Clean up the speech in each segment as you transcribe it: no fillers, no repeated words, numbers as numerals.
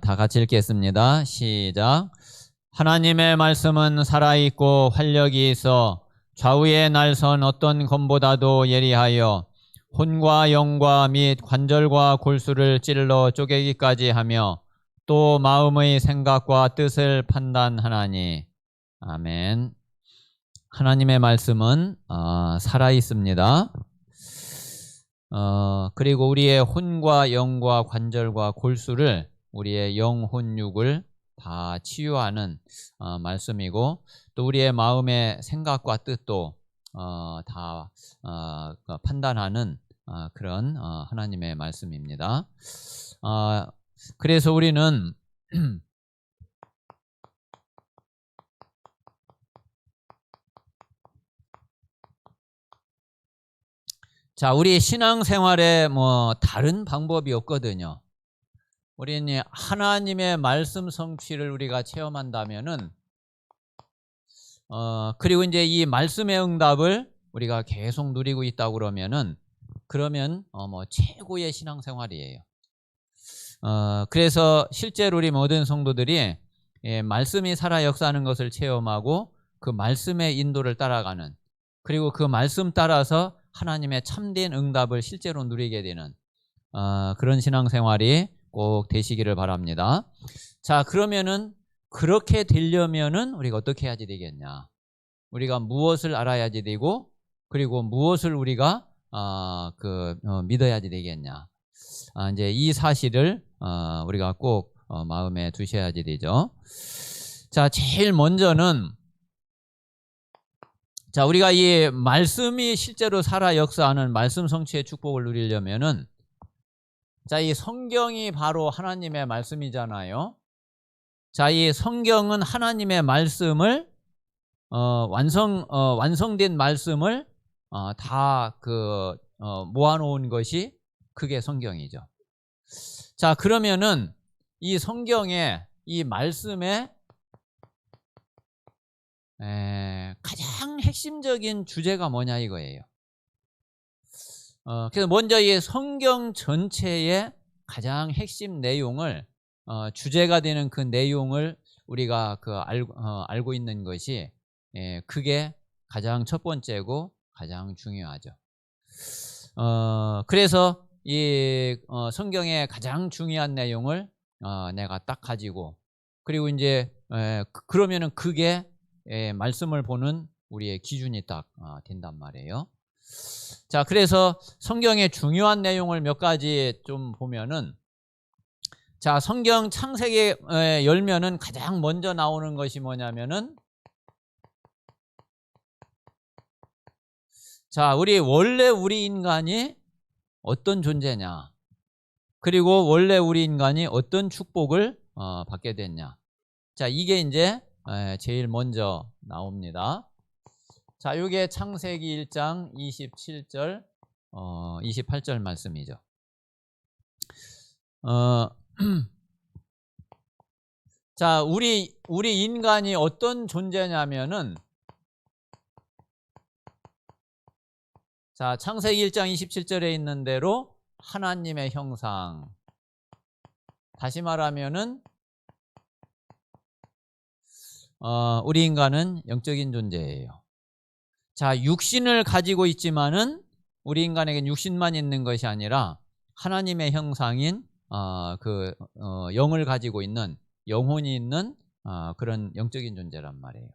다 같이 읽겠습니다. 시작. 하나님의 말씀은 살아있고 활력이 있어 좌우의 날선 어떤 검보다도 예리하여 혼과 영과 및 관절과 골수를 찔러 쪼개기까지 하며 또 마음의 생각과 뜻을 판단하나니. 아멘. 하나님의 말씀은 살아있습니다. 그리고 우리의 혼과 영과 관절과 골수를, 우리의 영, 혼, 육을 다 치유하는 말씀이고, 또 우리의 마음의 생각과 뜻도 다 판단하는 그런 하나님의 말씀입니다. 그래서 우리는 자, 우리 신앙생활에 다른 방법이 없거든요. 우리는 하나님의 말씀 성취를 우리가 체험한다면은, 그리고 이제 이 말씀의 응답을 우리가 계속 누리고 있다고 그러면 최고의 신앙생활이에요. 그래서 실제로 우리 모든 성도들이 말씀이 살아 역사하는 것을 체험하고 그 말씀의 인도를 따라가는, 그리고 그 말씀 따라서 하나님의 참된 응답을 실제로 누리게 되는 그런 신앙생활이 꼭 되시기를 바랍니다. 자, 그러면은 그렇게 되려면은 우리가 어떻게 해야지 되겠냐? 우리가 무엇을 알아야지 되고, 그리고 무엇을 우리가 믿어야지 되겠냐? 이제 이 사실을 우리가 꼭 마음에 두셔야지 되죠. 자, 제일 먼저는, 자, 우리가 이 말씀이 실제로 살아 역사하는 말씀 성취의 축복을 누리려면은, 자, 이 성경이 바로 하나님의 말씀이잖아요. 자, 이 성경은 하나님의 말씀을 완성된 말씀을 다 모아놓은 것이 그게 성경이죠. 자, 그러면은 이 성경에, 이 말씀에 가장 핵심적인 주제가 뭐냐 이거예요. 그래서 먼저 이 성경 전체의 가장 핵심 내용을, 주제가 되는 그 내용을 우리가 알고 있는 것이, 그게 가장 첫 번째고 가장 중요하죠. 그래서 이 성경의 가장 중요한 내용을 내가 딱 가지고, 그리고 이제 그러면은 그게 말씀을 보는 우리의 기준이 딱 된단 말이에요. 자, 그래서 성경의 중요한 내용을 몇 가지 좀 보면은, 자, 성경 창세기 열면은 가장 먼저 나오는 것이 뭐냐면은, 자, 원래 우리 인간이 어떤 존재냐, 그리고 원래 우리 인간이 어떤 축복을 받게 됐냐. 자, 이게 이제 제일 먼저 나옵니다. 자, 이게 창세기 1장 27절, 28절 말씀이죠. 자, 우리 인간이 어떤 존재냐면은, 자, 창세기 1장 27절에 있는 대로 하나님의 형상. 다시 말하면은 우리 인간은 영적인 존재예요. 자, 육신을 가지고 있지만은 우리 인간에겐 육신만 있는 것이 아니라 하나님의 형상인 영을 가지고 있는, 영혼이 있는 그런 영적인 존재란 말이에요.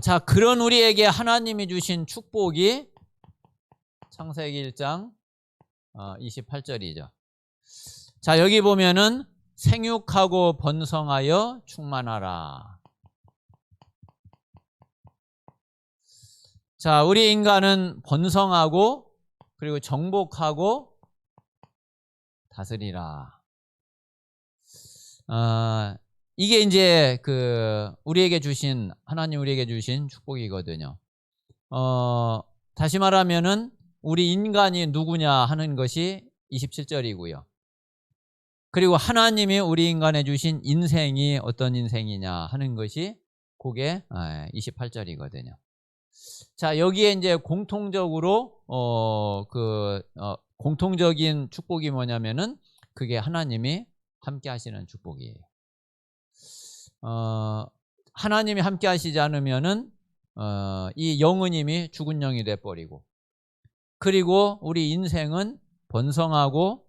자, 그런 우리에게 하나님이 주신 축복이 창세기 1장 28절이죠. 자, 여기 보면은 생육하고 번성하여 충만하라. 자, 우리 인간은 번성하고 그리고 정복하고 다스리라. 이게 이제 하나님 우리에게 주신 축복이거든요. 다시 말하면은 우리 인간이 누구냐 하는 것이 27절이고요. 그리고 하나님이 우리 인간에 주신 인생이 어떤 인생이냐 하는 것이 그게 28절이거든요. 자, 여기에 이제 공통적으로 공통적인 축복이 뭐냐면은 그게 하나님이 함께 하시는 축복이에요. 하나님이 함께 하시지 않으면은 이 영은 이미 죽은 영이 돼 버리고, 그리고 우리 인생은 번성하고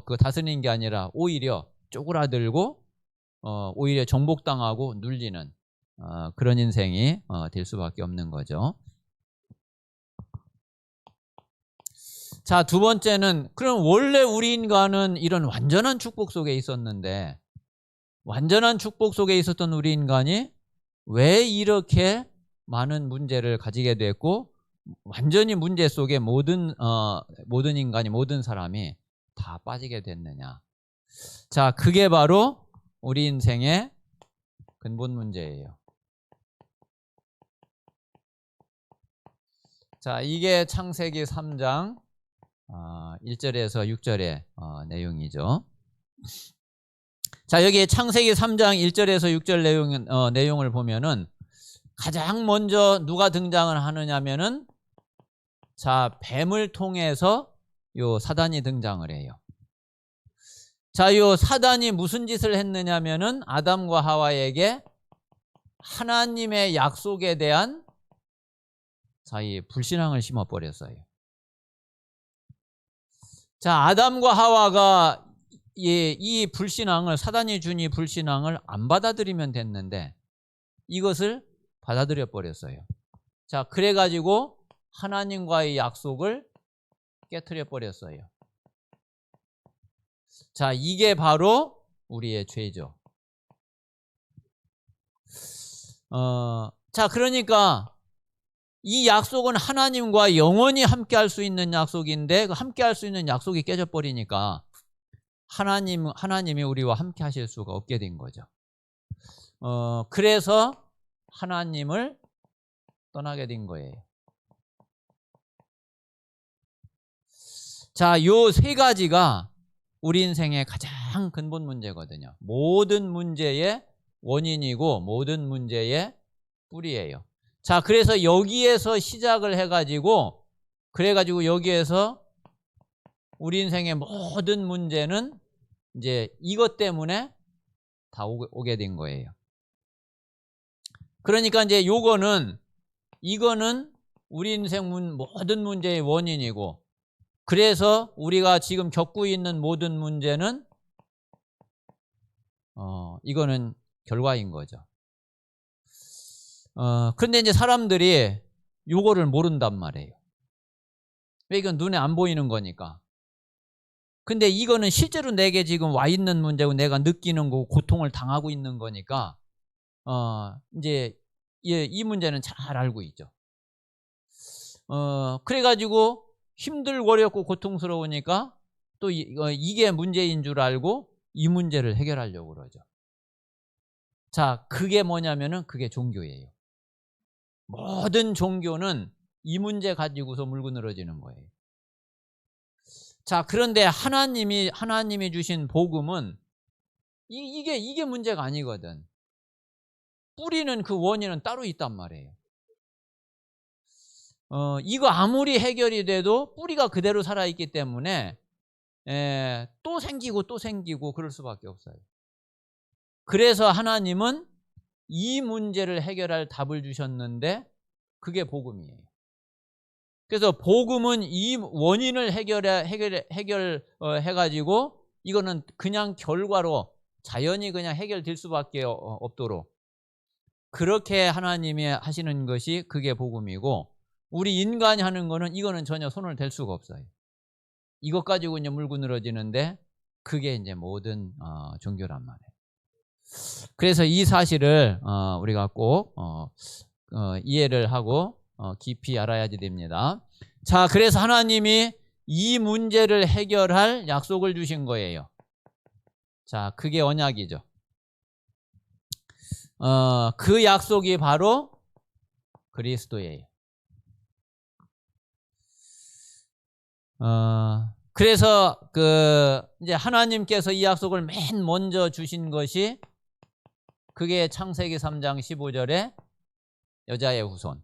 그 다스리는 게 아니라 오히려 쪼그라들고 오히려 정복당하고 눌리는 그런 인생이 될 수밖에 없는 거죠. 자, 두 번째는, 그럼 원래 우리 인간은 이런 완전한 축복 속에 있었는데, 완전한 축복 속에 있었던 우리 인간이 왜 이렇게 많은 문제를 가지게 됐고, 완전히 문제 속에 모든 인간이, 모든 사람이 다 빠지게 됐느냐. 자, 그게 바로 우리 인생의 근본 문제예요. 자, 이게 창세기 3장 1절에서 6절의 내용이죠. 자, 여기 창세기 3장 1절에서 6절 내용을 보면은 가장 먼저 누가 등장을 하느냐면은, 자, 뱀을 통해서 요 사단이 등장을 해요. 자, 요 사단이 무슨 짓을 했느냐면은 아담과 하와에게 하나님의 약속에 대한 이 불신앙을 심어 버렸어요. 자, 아담과 하와가 이 불신앙을, 사단이 준 이 불신앙을 안 받아들이면 됐는데 이것을 받아들여 버렸어요. 자, 그래가지고 하나님과의 약속을 깨트려 버렸어요. 자, 이게 바로 우리의 죄죠. 자, 그러니까 이 약속은 하나님과 영원히 함께 할 수 있는 약속인데, 함께 할 수 있는 약속이 깨져 버리니까 하나님이 우리와 함께 하실 수가 없게 된 거죠. 그래서 하나님을 떠나게 된 거예요. 자, 요 세 가지가 우리 인생의 가장 근본 문제거든요. 모든 문제의 원인이고 모든 문제의 뿌리예요. 자, 그래서 여기에서 시작을 해가지고, 그래가지고 여기에서 우리 인생의 모든 문제는 이제 이것 때문에 다 오게 된 거예요. 그러니까 이제 이거는 우리 인생 모든 문제의 원인이고, 그래서 우리가 지금 겪고 있는 모든 문제는 이거는 결과인 거죠. 근데 이제 사람들이 요거를 모른단 말이에요. 왜? 이건 눈에 안 보이는 거니까. 근데 이거는 실제로 내게 지금 와 있는 문제고 내가 느끼는 거고 고통을 당하고 있는 거니까 이제 이 문제는 잘 알고 있죠. 그래가지고 힘들고 어렵고 고통스러우니까 또 이게 문제인 줄 알고 이 문제를 해결하려고 그러죠. 자, 그게 뭐냐면은 그게 종교예요. 모든 종교는 이 문제 가지고서 물고 늘어지는 거예요. 자, 그런데 하나님이 주신 복음은 이게 문제가 아니거든. 뿌리는, 그 원인은 따로 있단 말이에요. 이거 아무리 해결이 돼도 뿌리가 그대로 살아있기 때문에 또 생기고 그럴 수밖에 없어요. 그래서 하나님은 이 문제를 해결할 답을 주셨는데 그게 복음이에요. 그래서 복음은 이 원인을 해결해가지고 이거는 그냥 결과로 자연히 그냥 해결될 수밖에 없도록 그렇게 하나님이 하시는 것이 그게 복음이고, 우리 인간이 하는 거는 이거는 전혀 손을 댈 수가 없어요. 이것 가지고 이제 물고 늘어지는데 그게 이제 모든 종교란 말이에요. 그래서 이 사실을 우리가 꼭 이해를 하고 깊이 알아야지 됩니다. 자, 그래서 하나님이 이 문제를 해결할 약속을 주신 거예요. 자, 그게 언약이죠. 그 약속이 바로 그리스도예요. 그래서 이제 하나님께서 이 약속을 맨 먼저 주신 것이 그게 창세기 3장 15절에 여자의 후손.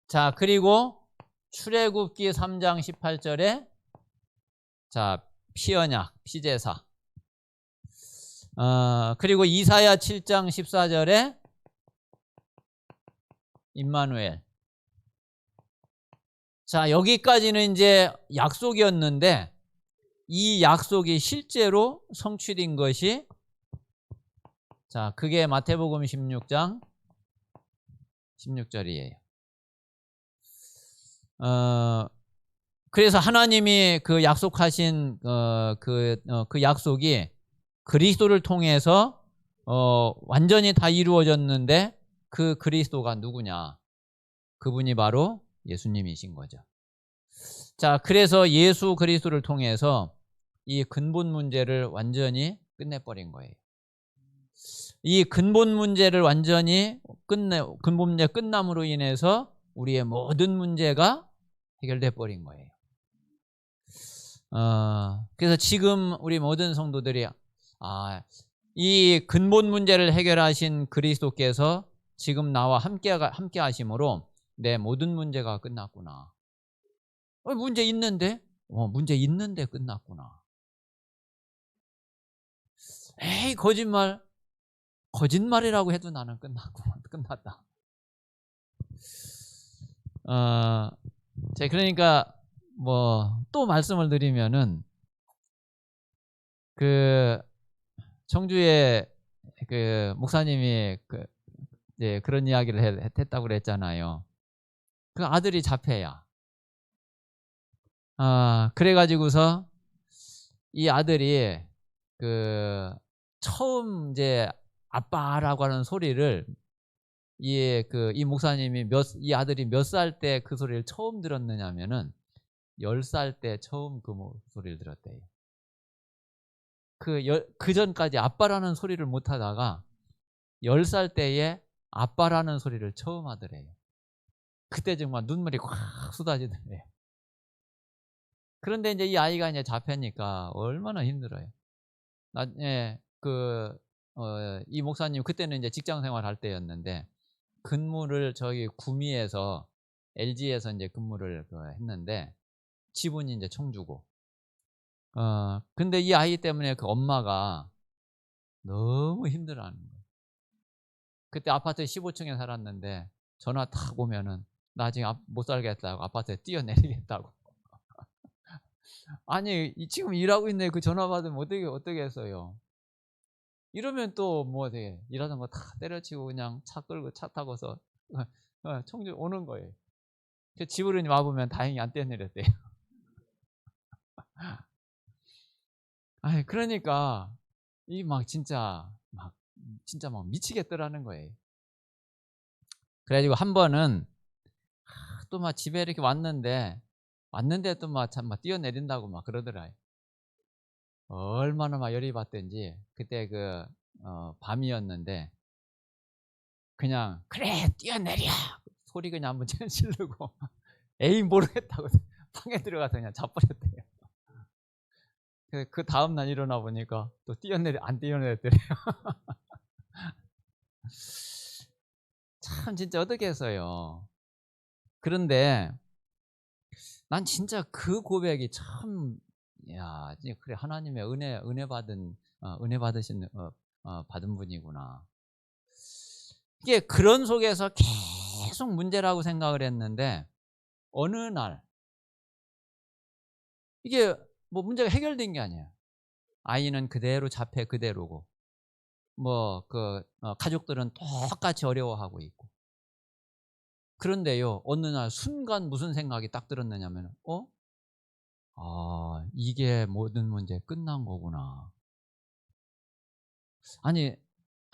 자, 그리고 출애굽기 3장 18절에 자, 피언약, 피제사. 그리고 이사야 7장 14절에 임마누엘. 자, 여기까지는 이제 약속이었는데 이 약속이 실제로 성취된 것이 자, 그게 마태복음 16장 16절이에요. 그래서 하나님이 그 약속하신 그 약속이 그리스도를 통해서 완전히 다 이루어졌는데 그 그리스도가 누구냐? 그분이 바로 예수님이신 거죠. 자, 그래서 예수 그리스도를 통해서 이 근본 문제를 완전히 끝내버린 거예요. 이 근본 문제를 완전히 근본 문제 끝남으로 인해서 우리의 모든 문제가 해결돼 버린 거예요. 그래서 지금 우리 모든 성도들이 이 근본 문제를 해결하신 그리스도께서 지금 나와 함께 하심으로 내 모든 문제가 끝났구나. 문제 있는데? 문제 있는데 끝났구나. 에이, 거짓말이라고 해도 나는 끝났다. 제가 그러니까 또 말씀을 드리면은 그 청주에 그 목사님이 이제 그런 이야기를 했다고 그랬잖아요. 그 아들이 자폐야. 그래가지고서 이 아들이 처음 이제 아빠라고 하는 소리를 이 목사님이 이 아들이 몇 살 때 그 소리를 처음 들었느냐면은 10살 때 처음 그 소리를 들었대요. 그 전까지 아빠라는 소리를 못 하다가 10살 때에 아빠라는 소리를 처음 하더래요. 그때 정말 눈물이 콱 쏟아지더래요. 그런데 이제 이 아이가 이제 자폐니까 얼마나 힘들어요. 이 목사님 그때는 이제 직장 생활할 때였는데 근무를 저기 구미에서 LG에서 이제 근무를 했는데 지분이 이제 청주고. 근데 이 아이 때문에 그 엄마가 너무 힘들어하는 거예요. 그때 아파트 15층에 살았는데 전화 탁 오면은 나 지금 못 살겠다고 아파트에 뛰어내리겠다고. 아니 지금 일하고 있는데 그 전화 받으면 어떻게 했어요? 이러면 또 어떻게 일하던 거 다 때려치고 그냥 차 끌고 차 타고서 청주 오는 거예요. 집으로 와보면 다행히 안 뛰어내렸대요. 그러니까 진짜 막 미치겠더라는 거예요. 그래가지고 한 번은 또 막 집에 이렇게 왔는데 또 막 뛰어내린다고 막 그러더라요. 얼마나 막 열이 받던지 그때 밤이었는데 그냥 그래 뛰어내려 소리 그냥 한번 지르고 에이 모르겠다고 방에 들어가서 그냥 자버렸대요. 그 다음날 일어나 보니까 또 안 뛰어내렸더래요. 참 진짜 어떻게 했어요. 그런데 난 진짜 그 고백이 참 그래 하나님의 은혜 받으신 받은 분이구나. 이게 그런 속에서 계속 문제라고 생각을 했는데 어느 날 이게 문제가 해결된 게 아니에요. 아이는 그대로 자폐 그대로고 가족들은 똑같이 어려워하고 있고. 그런데요 어느 날 순간 무슨 생각이 딱 들었느냐면 이게 모든 문제 끝난 거구나. 아니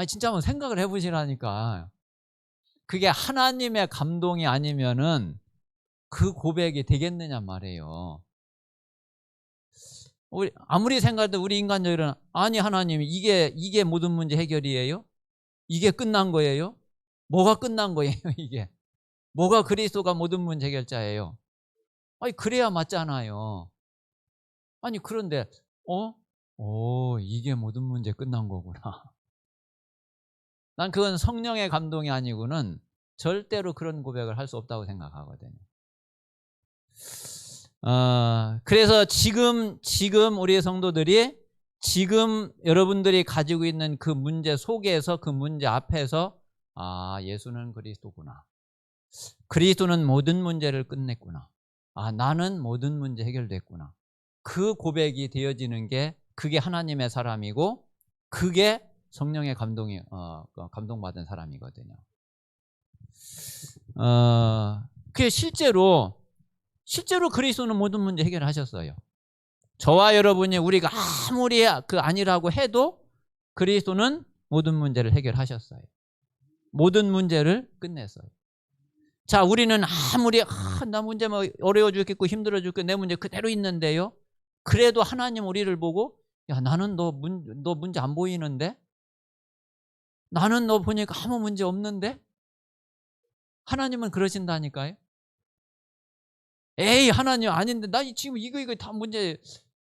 진짜 한번 생각을 해보시라니까. 그게 하나님의 감동이 아니면은 그 고백이 되겠느냐 말이에요. 아무리 생각해도 우리 인간적으로는 아니 하나님 이게 모든 문제 해결이에요? 이게 끝난 거예요? 뭐가 끝난 거예요 이게? 뭐가 그리스도가 모든 문제 해결자예요? 그래야 맞잖아요. 그런데 이게 모든 문제 끝난 거구나. 난 그건 성령의 감동이 아니고는 절대로 그런 고백을 할 수 없다고 생각하거든요. 그래서 지금 우리 성도들이 지금 여러분들이 가지고 있는 그 문제 속에서, 그 문제 앞에서 예수는 그리스도구나. 그리스도는 모든 문제를 끝냈구나. 나는 모든 문제 해결됐구나. 그 고백이 되어지는 게 그게 하나님의 사람이고 그게 성령의 감동받은 사람이거든요. 그게 실제로 그리스도는 모든 문제 해결하셨어요. 저와 여러분이 우리가 아무리 아니라고 해도 그리스도는 모든 문제를 해결하셨어요. 모든 문제를 끝냈어요. 자, 우리는 아무리 나 문제 어려워 죽겠고 힘들어 죽겠고 내 문제 그대로 있는데요. 그래도 하나님 우리를 보고 나는 너 문제 안 보이는데? 나는 너 보니까 아무 문제 없는데? 하나님은 그러신다니까요. 에이, 하나님 아닌데 나 지금 이거 다 문제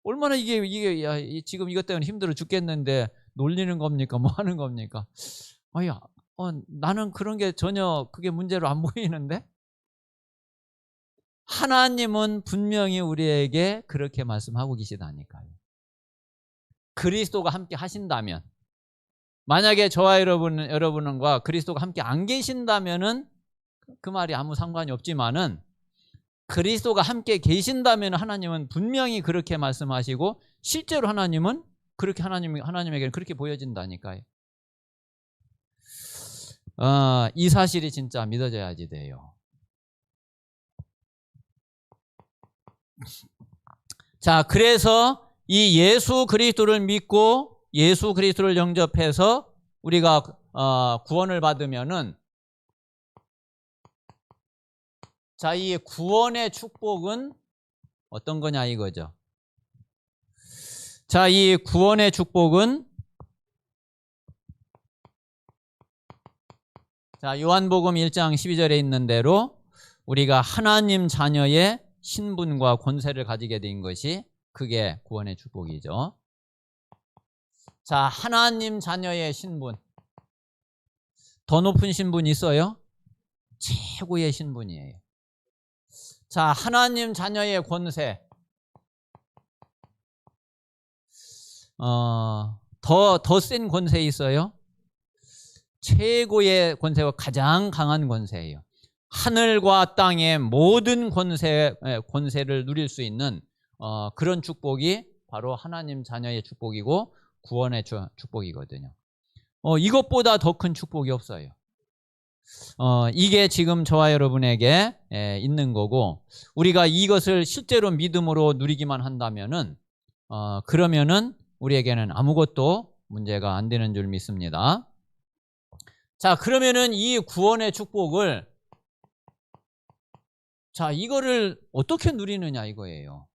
얼마나 이게 지금 이것 때문에 힘들어 죽겠는데 놀리는 겁니까? 뭐 하는 겁니까? 나는 그런 게 전혀 그게 문제로 안 보이는데? 하나님은 분명히 우리에게 그렇게 말씀하고 계시다니까요. 그리스도가 함께 하신다면, 만약에 저와 여러분과 그리스도가 함께 안 계신다면은 그 말이 아무 상관이 없지만은 그리스도가 함께 계신다면 하나님은 분명히 그렇게 말씀하시고 실제로 하나님은 그렇게 하나님에게는 그렇게 보여진다니까요. 이 사실이 진짜 믿어져야지 돼요. 자, 그래서 이 예수 그리스도를 믿고 예수 그리스도를 영접해서 우리가 구원을 받으면은, 자, 이 구원의 축복은 어떤 거냐 이거죠. 자, 이 구원의 축복은, 자, 요한복음 1장 12절에 있는 대로 우리가 하나님 자녀의 신분과 권세를 가지게 된 것이 그게 구원의 축복이죠. 자, 하나님 자녀의 신분. 더 높은 신분 있어요? 최고의 신분이에요. 자, 하나님 자녀의 권세. 더 센 권세 있어요? 최고의 권세와 가장 강한 권세예요. 하늘과 땅의 모든 권세를 누릴 수 있는 그런 축복이 바로 하나님 자녀의 축복이고 구원의 축복이거든요. 이것보다 더 큰 축복이 없어요. 이게 지금 저와 여러분에게 있는 거고, 우리가 이것을 실제로 믿음으로 누리기만 한다면은 그러면은 우리에게는 아무것도 문제가 안 되는 줄 믿습니다. 자, 그러면은 이 구원의 축복을, 자, 이거를 어떻게 누리느냐 이거예요.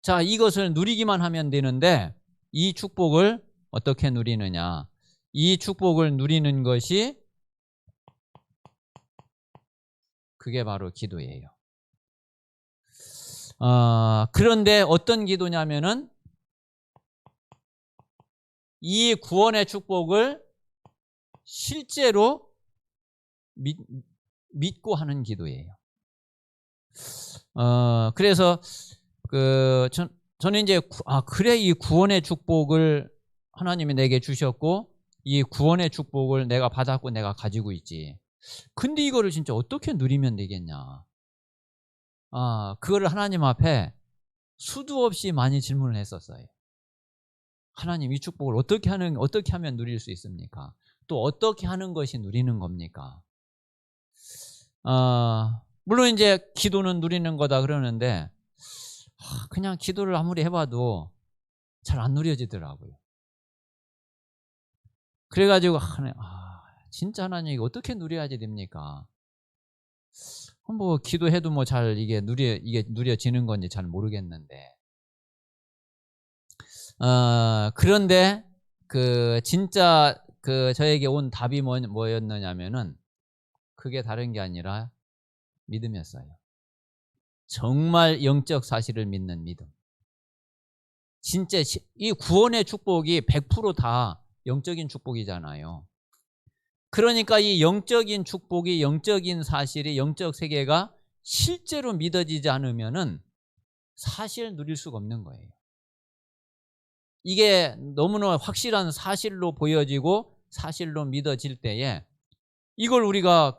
자, 이것을 누리기만 하면 되는데 이 축복을 어떻게 누리느냐. 이 축복을 누리는 것이 그게 바로 기도예요. 그런데 어떤 기도냐면은 이 구원의 축복을 실제로 믿고 하는 기도예요. 그래서 저는 이제 그래, 이 구원의 축복을 하나님이 내게 주셨고 이 구원의 축복을 내가 받았고 내가 가지고 있지. 근데 이거를 진짜 어떻게 누리면 되겠냐. 그거를 하나님 앞에 수도 없이 많이 질문을 했었어요. 하나님, 이 축복을 어떻게 하면 누릴 수 있습니까? 또 어떻게 하는 것이 누리는 겁니까? 물론 이제 기도는 누리는 거다 그러는데 그냥 기도를 아무리 해봐도 잘 안 누려지더라고요. 그래가지고 진짜 하나님 이거 어떻게 누려야지 됩니까? 뭐 기도해도 뭐 잘 이게 누려지는 건지 잘 모르겠는데, 그런데 진짜 저에게 온 답이 뭐였느냐면은 그게 다른 게 아니라 믿음이었어요. 정말 영적 사실을 믿는 믿음. 진짜 이 구원의 축복이 100% 다 영적인 축복이잖아요. 그러니까 이 영적인 축복이, 영적인 사실이, 영적 세계가 실제로 믿어지지 않으면은 사실 누릴 수가 없는 거예요. 이게 너무나 확실한 사실로 보여지고 사실로 믿어질 때에 이걸 우리가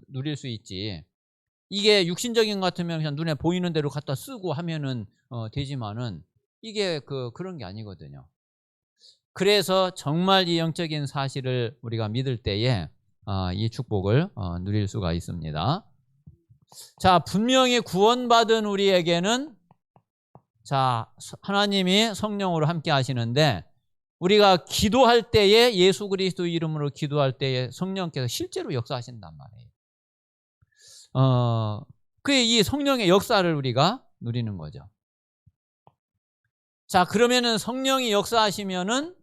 누릴 수 있지. 이게 육신적인 것 같으면 그냥 눈에 보이는 대로 갖다 쓰고 하면은 되지만은 이게 그런 게 아니거든요. 그래서 정말 이 영적인 사실을 우리가 믿을 때에 이 축복을 누릴 수가 있습니다. 자, 분명히 구원받은 우리에게는 자, 하나님이 성령으로 함께 하시는데 우리가 기도할 때에 예수 그리스도 이름으로 기도할 때에 성령께서 실제로 역사하신단 말이에요. 그게 이 성령의 역사를 우리가 누리는 거죠. 자, 그러면은 성령이 역사하시면은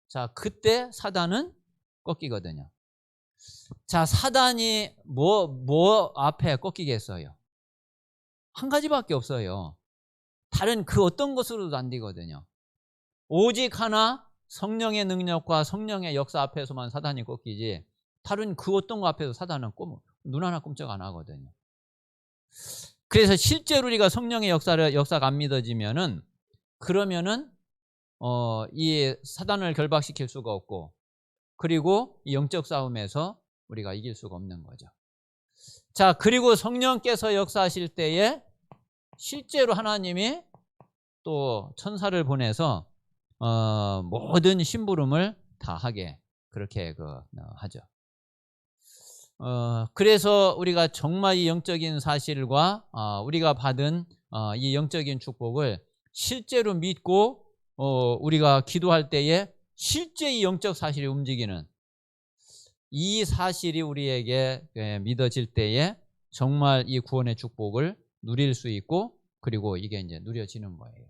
자, 그때 사단은 꺾이거든요. 자, 사단이 뭐 앞에 꺾이겠어요? 한 가지밖에 없어요. 다른 그 어떤 것으로도 안 되거든요. 오직 하나 성령의 능력과 성령의 역사 앞에서만 사단이 꺾이지 다른 그 어떤 것 앞에서 사단은 눈 하나 꼼짝 안 하거든요. 그래서 실제로 우리가 성령의 역사가 안 믿어지면은 그러면은 이 사단을 결박시킬 수가 없고 그리고 이 영적 싸움에서 우리가 이길 수가 없는 거죠. 자, 그리고 성령께서 역사하실 때에 실제로 하나님이 또 천사를 보내서 모든 심부름을 다 하게 그렇게 하죠. 그래서 우리가 정말 이 영적인 사실과 우리가 받은 이 영적인 축복을 실제로 믿고 우리가 기도할 때에 실제 이 영적 사실이 움직이는 이 사실이 우리에게 믿어질 때에 정말 이 구원의 축복을 누릴 수 있고 그리고 이게 이제 누려지는 거예요.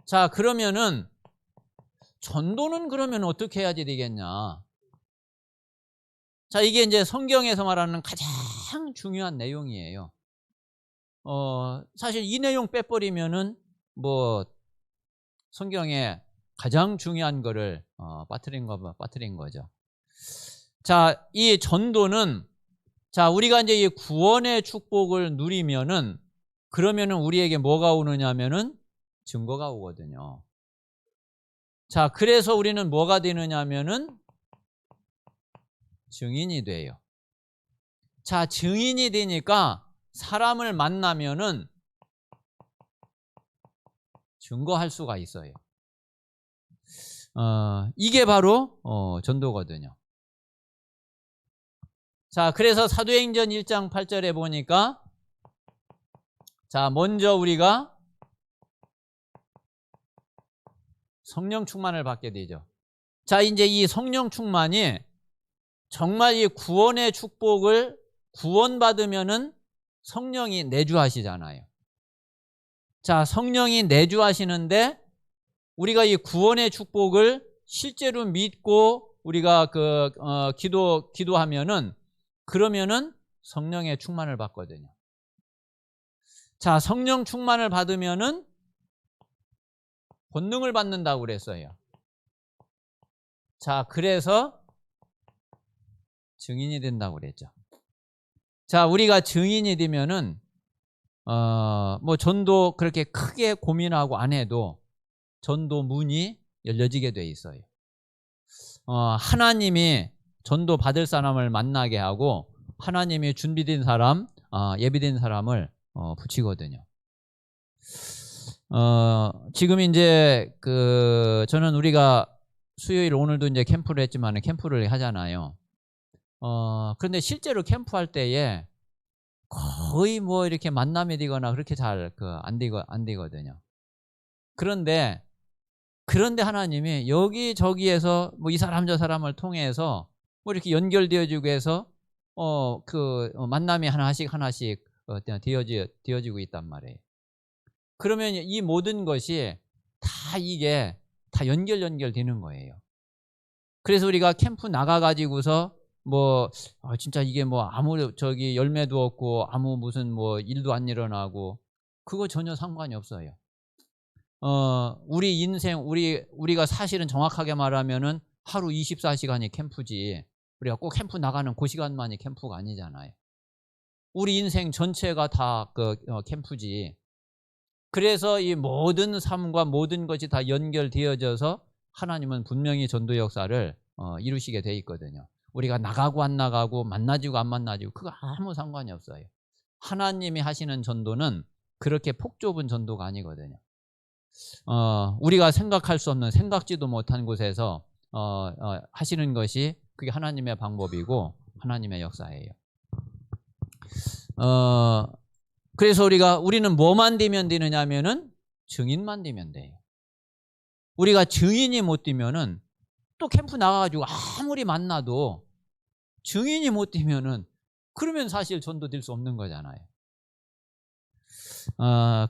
자, 그러면은 전도는 그러면 어떻게 해야지 되겠냐? 자, 이게 이제 성경에서 말하는 가장 중요한 내용이에요. 사실 이 내용 빼버리면은 뭐 성경에 가장 중요한 거를 빠뜨린 거죠. 자, 이 전도는 자, 우리가 이제 이 구원의 축복을 누리면은 그러면은 우리에게 뭐가 오느냐면은 증거가 오거든요. 자, 그래서 우리는 뭐가 되느냐면은 증인이 돼요. 자, 증인이 되니까 사람을 만나면은 증거할 수가 있어요. 이게 바로 전도거든요. 자, 그래서 사도행전 1장 8절에 보니까 자, 먼저 우리가 성령 충만을 받게 되죠. 자, 이제 이 성령 충만이 정말 이 구원의 축복을 구원받으면은 성령이 내주하시잖아요. 자, 성령이 내주하시는데 우리가 이 구원의 축복을 실제로 믿고 우리가 기도하면은 그러면은 성령의 충만을 받거든요. 자, 성령 충만을 받으면은 권능을 받는다고 그랬어요. 자, 그래서 증인이 된다고 그랬죠. 자, 우리가 증인이 되면은 뭐 전도 그렇게 크게 고민하고 안 해도 전도 문이 열려지게 돼 있어요. 하나님이 전도 받을 사람을 만나게 하고 하나님이 준비된 사람, 예비된 사람을 붙이거든요. 지금 이제 저는 우리가 수요일 오늘도 이제 캠프를 했지만 캠프를 하잖아요. 그런데 실제로 캠프할 때에 거의 뭐 이렇게 만남이 되거나 그렇게 잘 안 되거든요. 그런데 하나님이 여기저기에서 뭐 이 사람 저 사람을 통해서 뭐 이렇게 연결되어지고 해서 만남이 하나씩 되어지고 있단 말이에요. 그러면 이 모든 것이 다 이게 다 연결되는 거예요. 그래서 우리가 캠프 나가가지고서 뭐 진짜 이게 뭐 아무 열매도 없고 아무 무슨 뭐 일도 안 일어나고 그거 전혀 상관이 없어요. 우리 인생, 우리가 사실은 정확하게 말하면은 하루 24시간이 캠프지. 우리가 꼭 캠프 나가는 그 시간만이 캠프가 아니잖아요. 우리 인생 전체가 다 캠프지. 그래서 이 모든 삶과 모든 것이 다 연결되어져서 하나님은 분명히 전도 역사를 이루시게 돼 있거든요. 우리가 나가고 안 나가고 만나지고 안 만나지고 그거 아무 상관이 없어요. 하나님이 하시는 전도는 그렇게 폭 좁은 전도가 아니거든요. 우리가 생각할 수 없는, 생각지도 못한 곳에서 하시는 것이 그게 하나님의 방법이고 하나님의 역사예요. 그래서 우리는 뭐만 되면 되느냐면은 증인만 되면 돼요. 우리가 증인이 못 되면은 또 캠프 나가가지고 아무리 만나도 증인이 못 되면은 그러면 사실 전도 될 수 없는 거잖아요.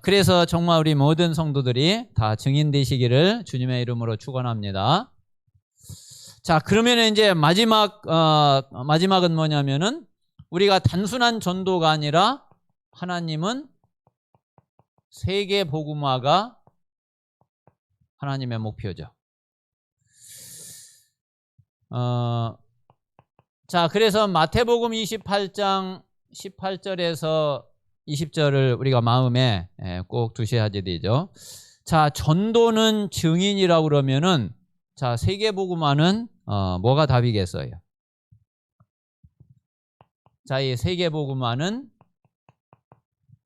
그래서 정말 우리 모든 성도들이 다 증인 되시기를 주님의 이름으로 축원합니다. 자, 그러면 이제 마지막은 뭐냐면은 우리가 단순한 전도가 아니라 하나님은 세계 복음화가 하나님의 목표죠. 자, 그래서 마태복음 28장 18절에서 20절을 우리가 마음에 꼭 두셔야 되죠. 자, 전도는 증인이라고 그러면은 자, 세계 복음화는 뭐가 답이겠어요? 자, 이 세계 복음화는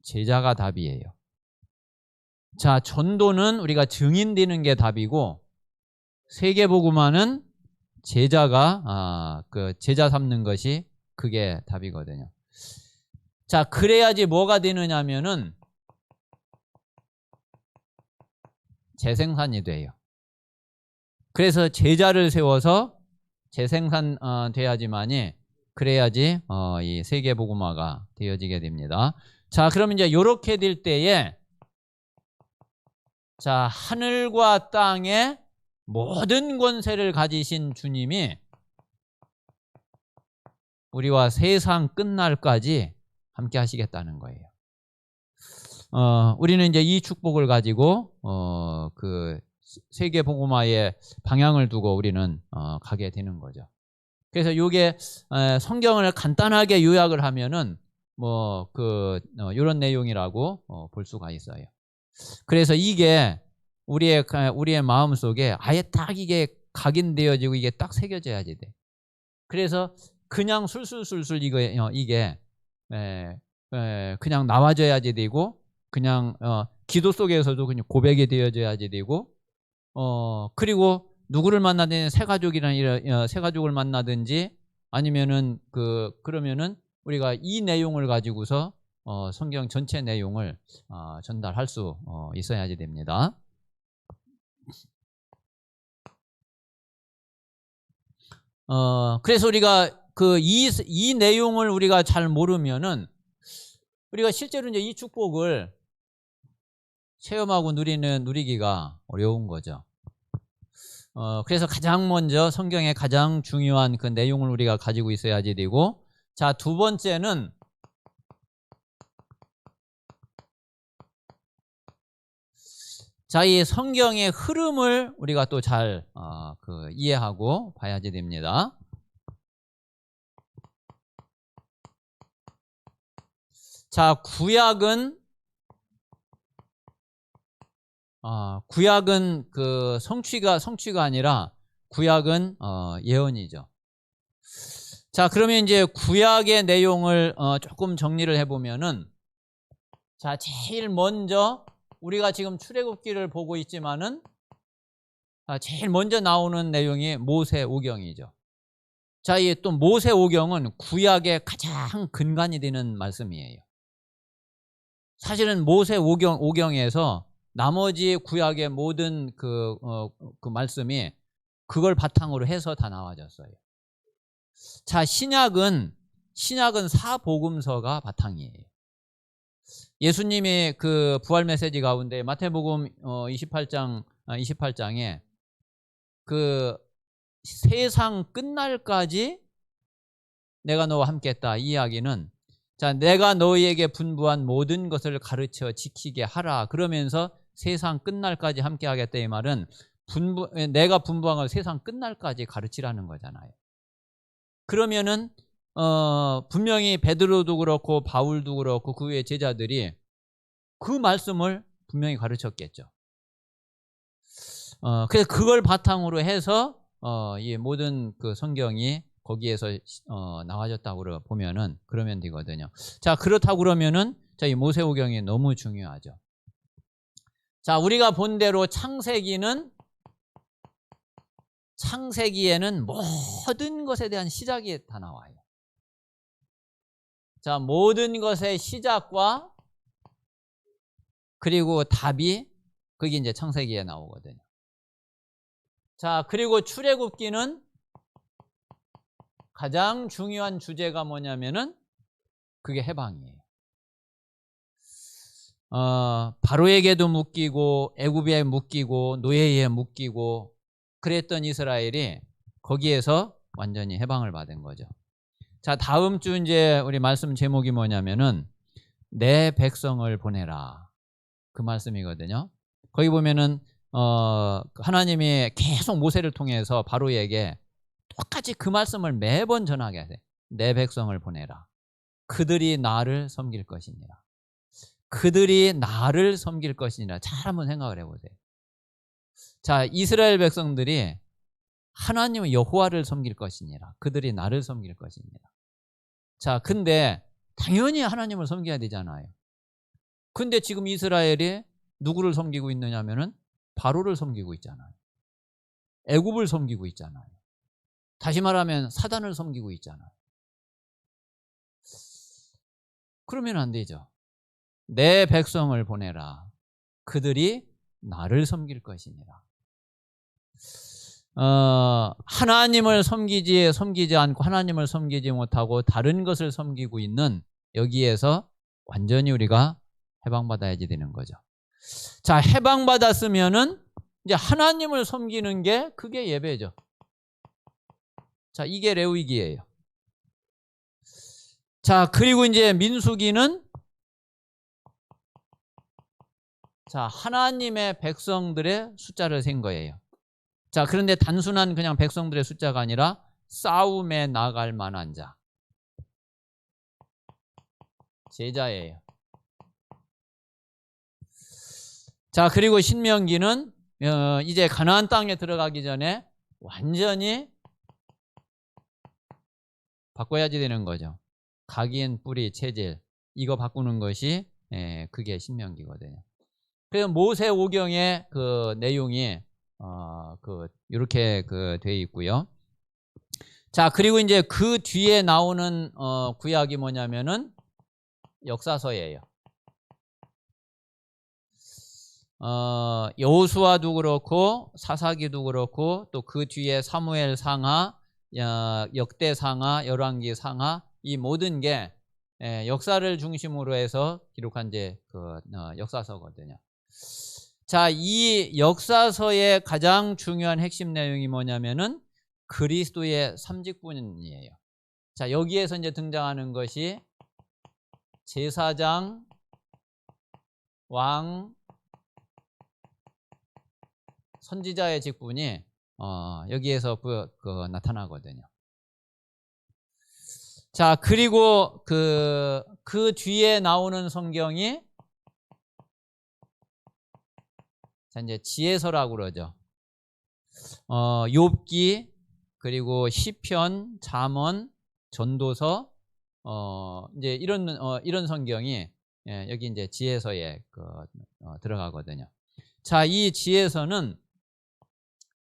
제자가 답이에요. 자, 전도는 우리가 증인되는 게 답이고 세계 복음화는 제자가 제자 삼는 것이 그게 답이거든요. 자, 그래야지 뭐가 되느냐면은 재생산이 돼요. 그래서 제자를 세워서 재생산 돼야지만이 그래야지 이 세계 복음화가 되어지게 됩니다. 자, 그럼 이제 이렇게 될 때에 자, 하늘과 땅의 모든 권세를 가지신 주님이 우리와 세상 끝날까지 함께 하시겠다는 거예요. 우리는 이제 이 축복을 가지고 그 세계 복음화의 방향을 두고 우리는 가게 되는 거죠. 그래서 이게 성경을 간단하게 요약을 하면은 이런 내용이라고 볼 수가 있어요. 그래서 이게 우리의 마음 속에 아예 딱 이게 각인되어지고 이게 딱 새겨져야지 돼. 그래서 그냥 술술술술 이게 그냥 나와져야지 되고 그냥 기도 속에서도 그냥 고백이 되어져야지 되고 그리고 누구를 만나든지 새 가족을 만나든지 아니면은 그러면은 우리가 이 내용을 가지고서 성경 전체 내용을 전달할 수 있어야지 됩니다. 그래서 우리가 이 내용을 우리가 잘 모르면은 우리가 실제로 이제 이 축복을 체험하고 누리기가 어려운 거죠. 그래서 가장 먼저 성경의 가장 중요한 그 내용을 우리가 가지고 있어야지 되고, 자, 두 번째는 자, 이 성경의 흐름을 우리가 또 잘 이해하고 봐야지 됩니다. 자, 구약은 그 성취가 아니라 구약은 예언이죠. 자, 그러면 이제 구약의 내용을 조금 정리를 해보면은, 자, 제일 먼저 우리가 지금 출애굽기를 보고 있지만은 제일 먼저 나오는 내용이 모세오경이죠. 자, 이 또 모세오경은 구약의 가장 근간이 되는 말씀이에요. 사실은 모세오경에서 나머지 구약의 모든 그 말씀이 그걸 바탕으로 해서 다 나와졌어요. 자, 신약은 사복음서가 바탕이에요. 예수님의 그 부활 메시지 가운데 마태복음 28장에 그 세상 끝날까지 내가 너와 함께 했다, 이 이야기는, 자, 내가 너희에게 분부한 모든 것을 가르쳐 지키게 하라, 그러면서 세상 끝날까지 함께 하겠다 이 말은 내가 분부한 걸 세상 끝날까지 가르치라는 거잖아요. 그러면은 분명히 베드로도 그렇고 바울도 그렇고 그 외의 제자들이 그 말씀을 분명히 가르쳤겠죠. 그래서 그걸 바탕으로 해서 이 모든 그 성경이 거기에서 나와졌다고 보면은 그러면 되거든요. 자, 그렇다고 그러면은 자, 이 모세오경이 너무 중요하죠. 자, 우리가 본 대로 창세기에는 모든 것에 대한 시작이 다 나와요. 자, 모든 것의 시작과 그리고 답이 그게 이제 창세기에 나오거든요. 자, 그리고 출애굽기는 가장 중요한 주제가 뭐냐면은 그게 해방이에요. 바로에게도 묶이고 애굽에 묶이고 노예에 묶이고 그랬던 이스라엘이 거기에서 완전히 해방을 받은 거죠. 자, 다음 주 이제 우리 말씀 제목이 뭐냐면은 내 백성을 보내라. 그 말씀이거든요. 거기 보면은 하나님이 계속 모세를 통해서 바로에게 똑같이 그 말씀을 매번 전하게 하세요. 내 백성을 보내라. 그들이 나를 섬길 것이니라. 그들이 나를 섬길 것이니라. 잘 한번 생각을 해보세요. 자, 이스라엘 백성들이 하나님은 여호와를 섬길 것이니라. 그들이 나를 섬길 것이니라. 자, 근데 당연히 하나님을 섬겨야 되잖아요. 근데 지금 이스라엘이 누구를 섬기고 있느냐면은 바로를 섬기고 있잖아요. 애굽을 섬기고 있잖아요. 다시 말하면 사단을 섬기고 있잖아요. 그러면 안 되죠. 내 백성을 보내라. 그들이 나를 섬길 것이니라. 하나님을 섬기지 않고 하나님을 섬기지 못하고 다른 것을 섬기고 있는 여기에서 완전히 우리가 해방받아야지 되는 거죠. 자, 해방받았으면은 이제 하나님을 섬기는 게 그게 예배죠. 자, 이게 레위기예요. 자, 그리고 이제 민수기는 자, 하나님의 백성들의 숫자를 센 거예요. 자, 그런데 단순한 그냥 백성들의 숫자가 아니라 싸움에 나갈 만한 자, 제자예요. 자, 그리고 신명기는 이제 가나안 땅에 들어가기 전에 완전히 바꿔야지 되는 거죠. 각인, 뿌리, 체질 이거 바꾸는 것이 그게 신명기거든요. 그래서 모세오경의 그 내용이 이렇게 돼 있고요. 자, 그리고 이제 그 뒤에 나오는 구약이 뭐냐면은 역사서예요. 여호수아도 그렇고 사사기도 그렇고 또 그 뒤에 사무엘 상하, 역대 상하, 열왕기 상하 이 모든 게 역사를 중심으로 해서 기록한 이제 역사서거든요. 자, 이 역사서의 가장 중요한 핵심 내용이 뭐냐면은 그리스도의 삼직분이에요. 자, 여기에서 이제 등장하는 것이 제사장, 왕, 선지자의 직분이 여기에서 나타나거든요. 자, 그리고 그 뒤에 나오는 성경이 자, 이제 지혜서라고 그러죠. 욥기 그리고 시편, 잠언, 전도서 이제 이런 성경이 여기 이제 지혜서에 들어가거든요. 자, 이 지혜서는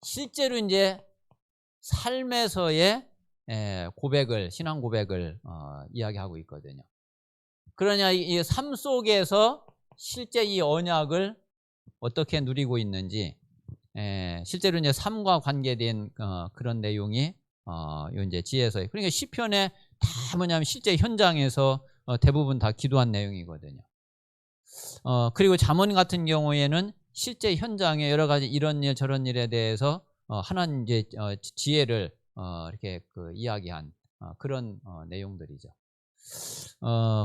실제로 이제 삶에서의 신앙 고백을 이야기하고 있거든요. 그러냐, 이 삶 속에서 실제 이 언약을 어떻게 누리고 있는지, 실제로 이제 삶과 관계된 그런 내용이 이제 지혜서에. 그러니까 시편에 다 뭐냐면 실제 현장에서 대부분 다 기도한 내용이거든요. 그리고 잠언 같은 경우에는 실제 현장에 여러 가지 이런 일 저런 일에 대해서 하나님 이제 지혜를 이렇게 이야기한 그런 내용들이죠.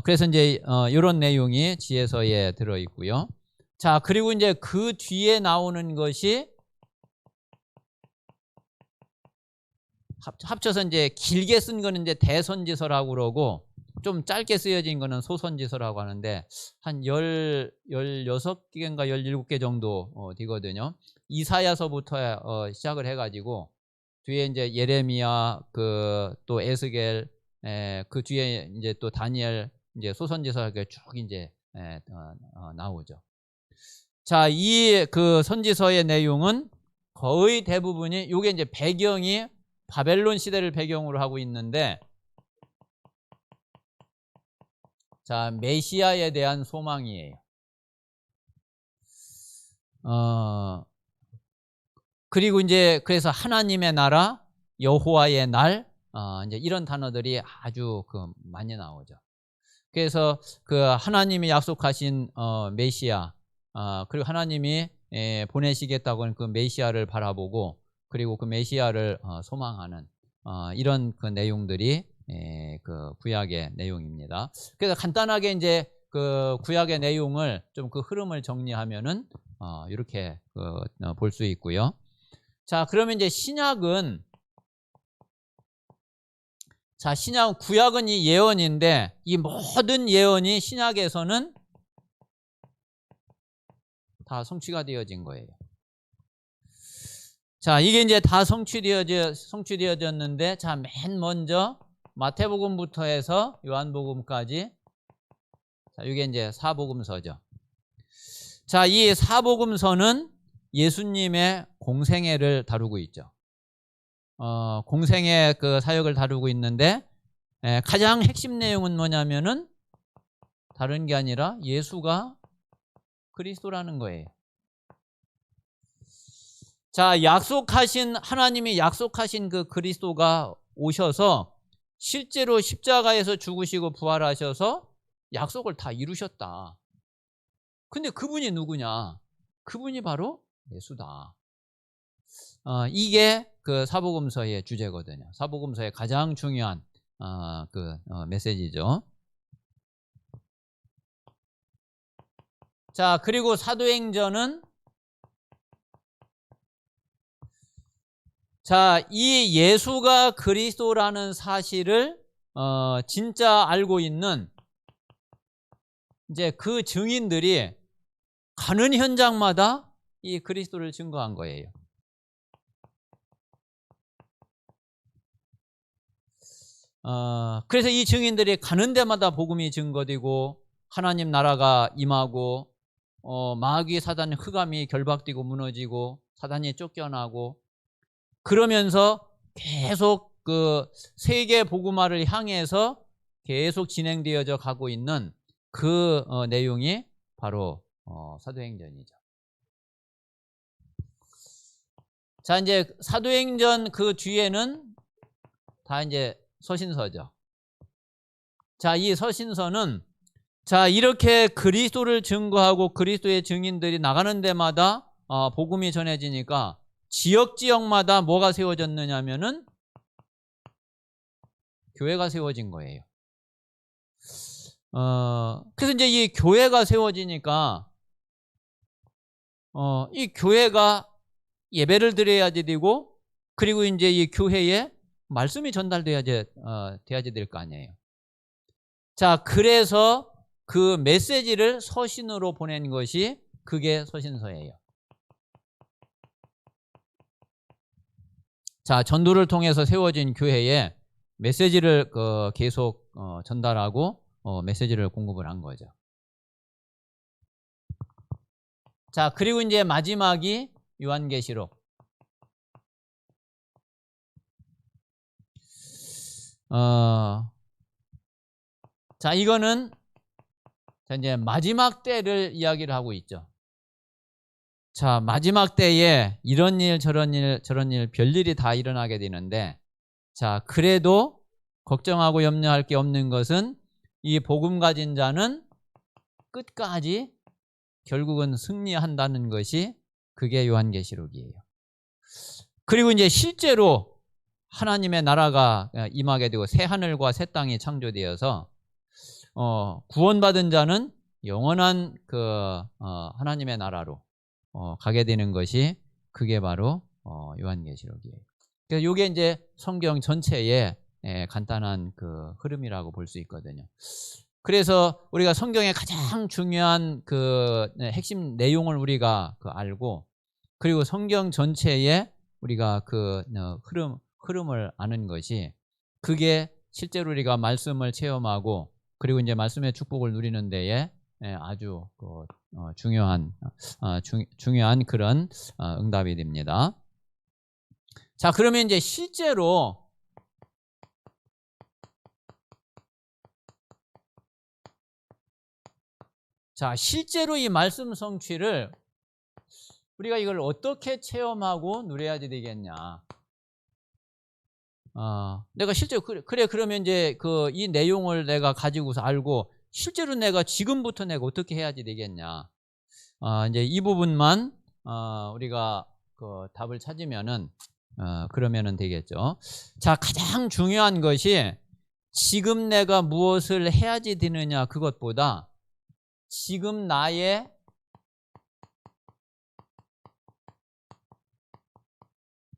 그래서 이제 이런 내용이 지혜서에 들어 있고요. 자, 그리고 이제 그 뒤에 나오는 것이 합쳐서 이제 길게 쓴 거는 이제 대선지서라고 그러고 좀 짧게 쓰여진 거는 소선지서라고 하는데 한 16개인가 17개 정도 되거든요. 이사야서부터 시작을 해가지고 뒤에 이제 예레미야 또 에스겔 그 뒤에 이제 또 다니엘 이제 소선지서 이렇게 쭉 이제 나오죠. 자, 이 그 선지서의 내용은 거의 대부분이 요게 이제 배경이 바벨론 시대를 배경으로 하고 있는데, 자, 메시아에 대한 소망이에요. 그리고 이제 그래서 하나님의 나라, 여호와의 날, 이제 이런 단어들이 아주 많이 나오죠. 그래서 그 하나님이 약속하신 메시아, 그리고 하나님이 보내시겠다고 하는 그 메시아를 바라보고 그리고 그 메시아를 소망하는 이런 그 내용들이 그 구약의 내용입니다. 그래서 간단하게 이제 그 구약의 내용을 좀 그 흐름을 정리하면은 이렇게 볼 수 있고요. 자, 그러면 이제 신약은, 자, 구약은 이 예언인데 이 모든 예언이 신약에서는 다 성취가 되어진 거예요. 자, 이게 이제 다 성취되어졌는데, 자, 맨 먼저 마태복음부터 해서 요한복음까지, 자, 이게 이제 사복음서죠. 자, 이 사복음서는 예수님의 공생애를 다루고 있죠. 공생애 그 사역을 다루고 있는데, 가장 핵심 내용은 뭐냐면은 다른 게 아니라 예수가 그리스도라는 거예요. 자, 하나님이 약속하신 그 그리스도가 오셔서 실제로 십자가에서 죽으시고 부활하셔서 약속을 다 이루셨다. 근데 그분이 누구냐? 그분이 바로 예수다. 이게 그 사복음서의 주제거든요. 사복음서의 가장 중요한 메시지죠. 자, 그리고 사도행전은, 자, 이 예수가 그리스도라는 사실을 진짜 알고 있는 이제 그 증인들이 가는 현장마다 이 그리스도를 증거한 거예요. 그래서 이 증인들이 가는 데마다 복음이 증거되고 하나님 나라가 임하고 마귀 사단 흑암이 결박되고 무너지고 사단이 쫓겨나고 그러면서 계속 그 세계 복음화를 향해서 계속 진행되어져 가고 있는 그 내용이 바로 사도행전이죠. 자, 이제 사도행전 그 뒤에는 다 이제 서신서죠. 자, 이 서신서는, 자, 이렇게 그리스도를 증거하고 그리스도의 증인들이 나가는 데마다 복음이 전해지니까 지역마다 뭐가 세워졌느냐면은 교회가 세워진 거예요. 그래서 이제 이 교회가 세워지니까 이 교회가 예배를 드려야지 되고 그리고 이제 이 교회에 말씀이 전달돼야지 될 거 아니에요. 자, 그래서 그 메시지를 서신으로 보낸 것이 그게 서신서예요. 자, 전도를 통해서 세워진 교회에 메시지를 계속 전달하고 메시지를 공급을 한 거죠. 자, 그리고 이제 마지막이 요한계시록. 자, 이거는 이제 마지막 때를 이야기를 하고 있죠. 자, 마지막 때에 이런 일 저런 일 별일이 다 일어나게 되는데, 자, 그래도 걱정하고 염려할 게 없는 것은 이 복음 가진 자는 끝까지 결국은 승리한다는 것이 그게 요한계시록이에요. 그리고 이제 실제로 하나님의 나라가 임하게 되고 새 하늘과 새 땅이 창조되어서 구원받은 자는 영원한 하나님의 나라로 가게 되는 것이 그게 바로 요한계시록이에요. 그러니까 이게 이제 성경 전체의 간단한 그 흐름이라고 볼 수 있거든요. 그래서 우리가 성경의 가장 중요한 핵심 내용을 우리가 알고, 그리고 성경 전체의 우리가 흐름을 아는 것이, 그게 실제로 우리가 말씀을 체험하고 그리고 이제 말씀의 축복을 누리는 데에 아주 중요한 그런 응답이 됩니다. 자, 그러면 이제 실제로 이 말씀 성취를 우리가 이걸 어떻게 체험하고 누려야 되겠냐? 내가 실제로 그러면 이제 이 내용을 내가 가지고서 알고 실제로 내가 지금부터 내가 어떻게 해야지 되겠냐? 이제 이 부분만 우리가 답을 찾으면은 그러면은 되겠죠. 자, 가장 중요한 것이 지금 내가 무엇을 해야지 되느냐, 그것보다 지금 나의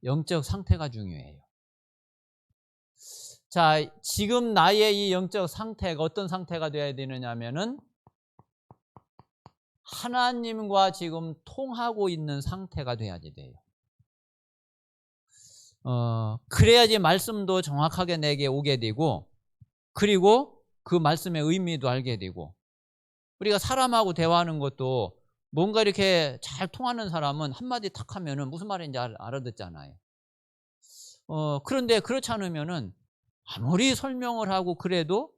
영적 상태가 중요해요. 자, 지금 나의 이 영적 상태가 어떤 상태가 되어야 되느냐 하면은 하나님과 지금 통하고 있는 상태가 돼야지 돼요. 그래야지 말씀도 정확하게 내게 오게 되고, 그리고 그 말씀의 의미도 알게 되고, 우리가 사람하고 대화하는 것도 뭔가 이렇게 잘 통하는 사람은 한마디 탁 하면은 무슨 말인지 알아듣잖아요. 그런데 그렇지 않으면은 아무리 설명을 하고 그래도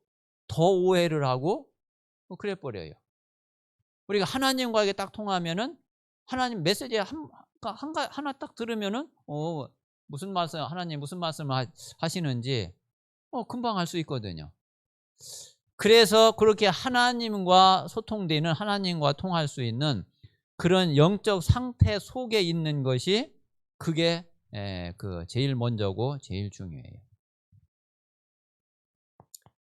더 오해를 하고 그래 버려요. 우리가 하나님과 딱 통하면은 하나님 메시지 하나 딱 들으면은 무슨 말씀, 하나님 무슨 말씀을 하시는지 금방 알 수 있거든요. 그래서 그렇게 하나님과 소통되는, 하나님과 통할 수 있는 그런 영적 상태 속에 있는 것이 그게 제일 먼저고 제일 중요해요.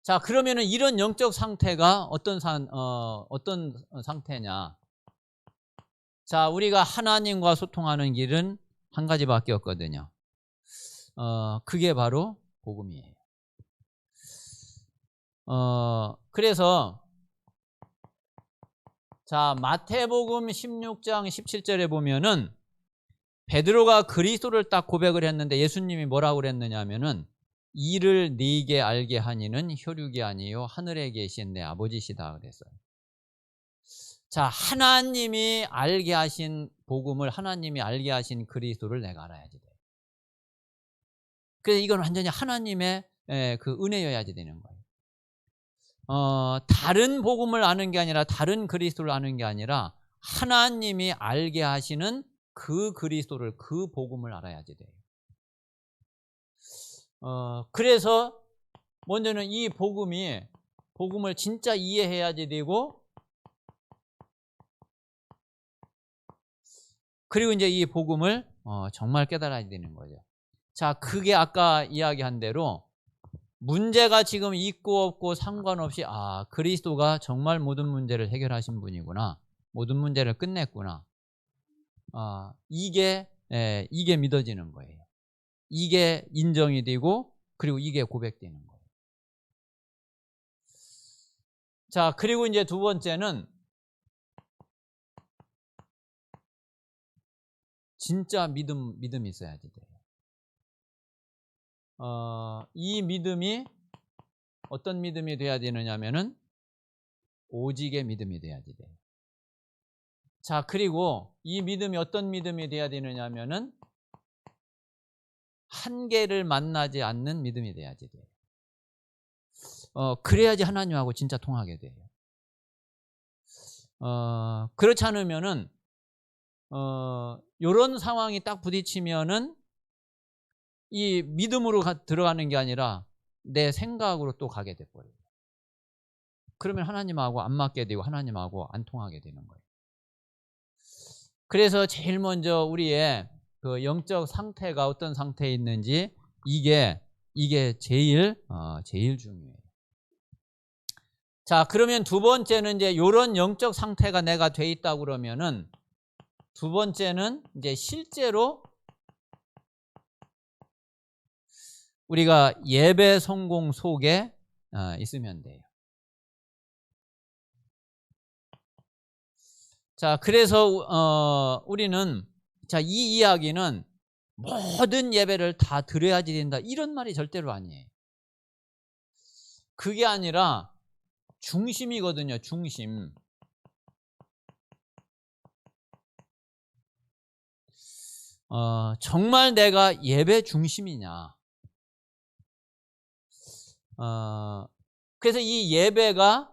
자, 그러면은 이런 영적 상태가 어떤 상태냐? 자, 우리가 하나님과 소통하는 길은 한 가지밖에 없거든요. 그게 바로 복음이에요. 그래서 자, 마태복음 16장 17절에 보면은 베드로가 그리스도를 딱 고백을 했는데 예수님이 뭐라고 그랬느냐 하면은 이를 네게 알게 하니는 혈육이 아니요 하늘에 계신 내 아버지시다 그랬어요. 자, 하나님이 알게 하신 복음을, 하나님이 알게 하신 그리스도를 내가 알아야지 돼. 그래서 이건 완전히 하나님의 그 은혜여야지 되는 거예요. 다른 복음을 아는 게 아니라, 다른 그리스도를 아는 게 아니라 하나님이 알게 하시는 그 그리스도를, 그 복음을 알아야지 돼요. 그래서 먼저는 이 복음을 진짜 이해해야지 되고, 그리고 이제 이 복음을 정말 깨달아야 되는 거죠. 자, 그게 아까 이야기한 대로 문제가 지금 있고 없고 상관없이 그리스도가 정말 모든 문제를 해결하신 분이구나, 모든 문제를 끝냈구나, 이게 믿어지는 거예요. 이게 인정이 되고, 그리고 이게 고백되는 거예요. 자, 그리고 이제 두 번째는 진짜 믿음이 있어야지 돼요. 이 믿음이 어떤 믿음이 돼야 되느냐면은 오직의 믿음이 돼야지 돼요. 자, 그리고 이 믿음이 어떤 믿음이 돼야 되느냐면은 한계를 만나지 않는 믿음이 돼야지 돼요. 그래야지 하나님하고 진짜 통하게 돼요. 그렇지 않으면은 이런 상황이 딱 부딪히면은 이 믿음으로 들어가는 게 아니라 내 생각으로 또 가게 돼버려요. 그러면 하나님하고 안 맞게 되고 하나님하고 안 통하게 되는 거예요. 그래서 제일 먼저 우리의 그 영적 상태가 어떤 상태에 있는지 이게 제일 중요해요. 자, 그러면 두 번째는 이제 요런 영적 상태가 내가 돼 있다고 그러면은 두 번째는 이제 실제로 우리가 예배 성공 속에 있으면 돼요. 자, 그래서 우리는 자, 이 이야기는 모든 예배를 다 드려야지 된다 이런 말이 절대로 아니에요. 그게 아니라 중심이거든요. 중심. 정말 내가 예배 중심이냐. 그래서 이 예배가